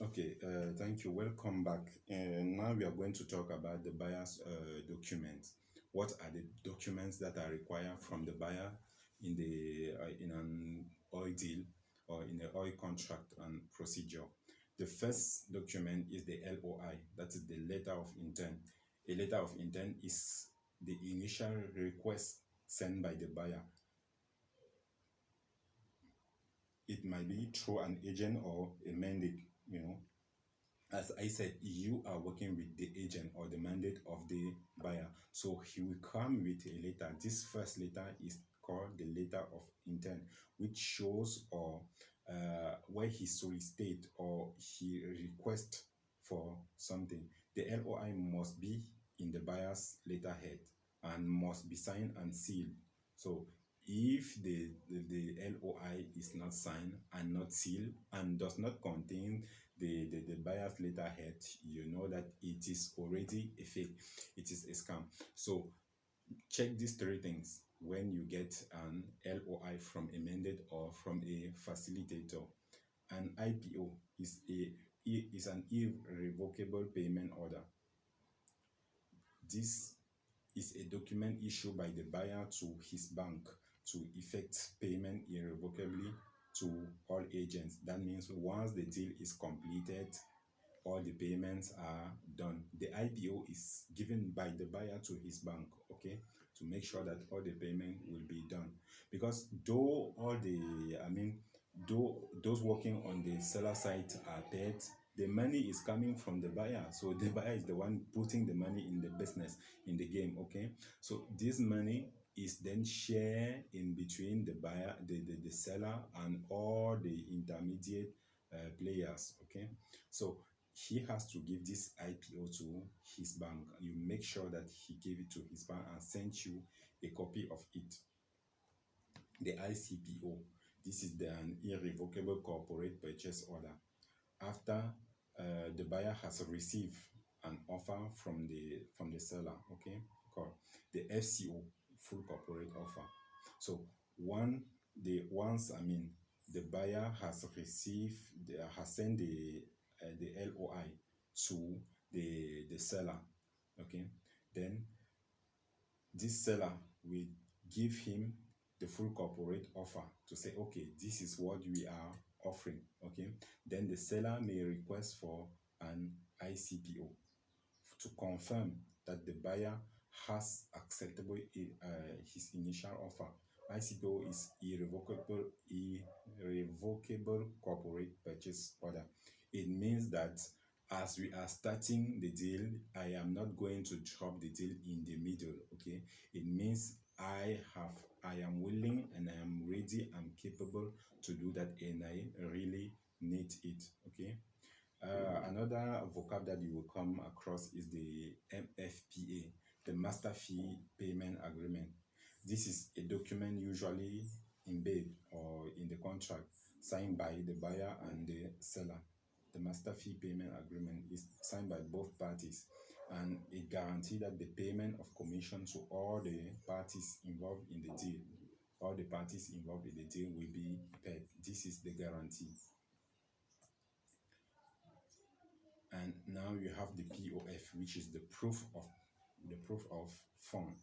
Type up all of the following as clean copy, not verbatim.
Okay, thank you. Welcome back. Now we are going to talk about the buyer's documents. What are the documents that are required from the buyer in an oil deal or in the oil contract and procedure? The first document is the LOI. That is the letter of intent. A letter of intent is the initial request sent by the buyer. It might be through an agent or a mandate, as I said, you are working with the agent or the mandate of the buyer. So he will come with a letter. This first letter is called the letter of intent, which shows or where he solicitates or he requests for something. The LOI must be in the buyer's letterhead and must be signed and sealed. So if the LOI is not signed and not sealed and does not contain the buyer's letterhead, you know that it is already a fake, it is a scam. So check these three things when you get an LOI from a mandate or from a facilitator. An IPO is an irrevocable payment order. This is a document issued by the buyer to his bank to effect payment irrevocably to all agents. That means once the deal is completed, all the payments are done. The IPO is given by the buyer to his bank, okay, to make sure that all the payment will be done. Because though those working on the seller side are paid, the money is coming from the buyer. So the buyer is the one putting the money in the business, in the game, okay? So this money is then shared in between the buyer, the seller, and all the intermediate players, okay? So he has to give this IPO to his bank. You make sure that he gave it to his bank and sent you a copy of it. The ICPO, this is an irrevocable corporate purchase order. After the buyer has received an offer from the seller, okay, called the FCO, full corporate offer. So once the buyer has has sent the LOI to the seller, okay, then this seller will give him the full corporate offer to say, okay, this is what we are offering, okay. Then the seller may request for an ICPO to confirm that the buyer has acceptable his initial offer. ICPO is irrevocable corporate purchase order. It means that as we are starting the deal, I am not going to drop the deal in the middle, okay. It means I am willing and I am ready, I'm capable to do that, and I really need it, okay. Another vocab that you will come across is the MFPA, the Master Fee Payment Agreement. This is a document usually in bed or in the contract signed by the buyer and the seller. The Master Fee Payment Agreement is signed by both parties, and it guarantees that the payment of commission to all the parties involved in the deal, all the parties involved in the deal will be paid. This is the guarantee. And now you have the POF, which is the proof of fund.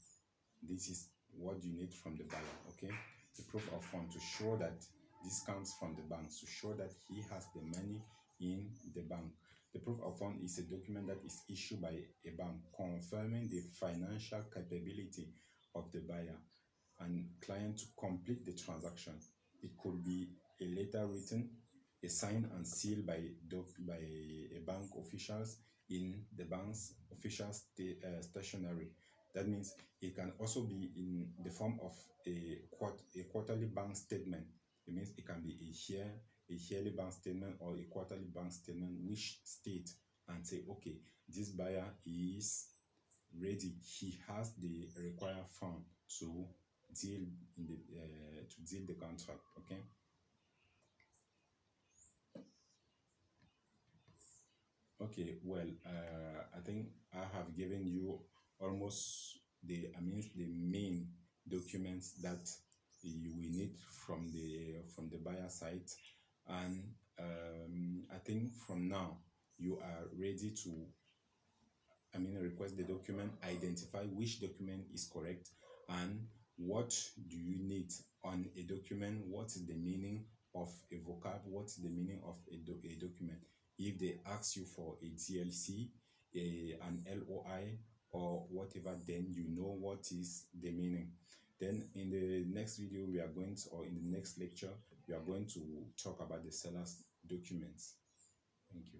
This is what you need from the buyer, okay? The proof of fund to show that this comes from the bank, to show that he has the money in the bank. The proof of fund is a document that is issued by a bank confirming the financial capability of the buyer and client to complete the transaction. It could be a letter written, a signed and sealed by a bank officials in the bank's official stationery. That means it can also be in the form of a quarterly bank statement. It means it can be a yearly bank statement or a quarterly bank statement which state and say, okay, this buyer is ready. He has the required fund to deal to deal the contract. Okay. Okay. Well, I think I have given you almost the main documents that you will need from the buyer side, and I think think from now you are ready to, request the document, identify which document is correct, and what do you need on a document, what is the meaning of a vocab, what is the meaning of a document. If they ask you for a TLC, an LOI, or whatever, then you know what is the meaning. Then in the next video, we are going to, or in the next lecture, we are going to talk about the seller's documents. Thank you.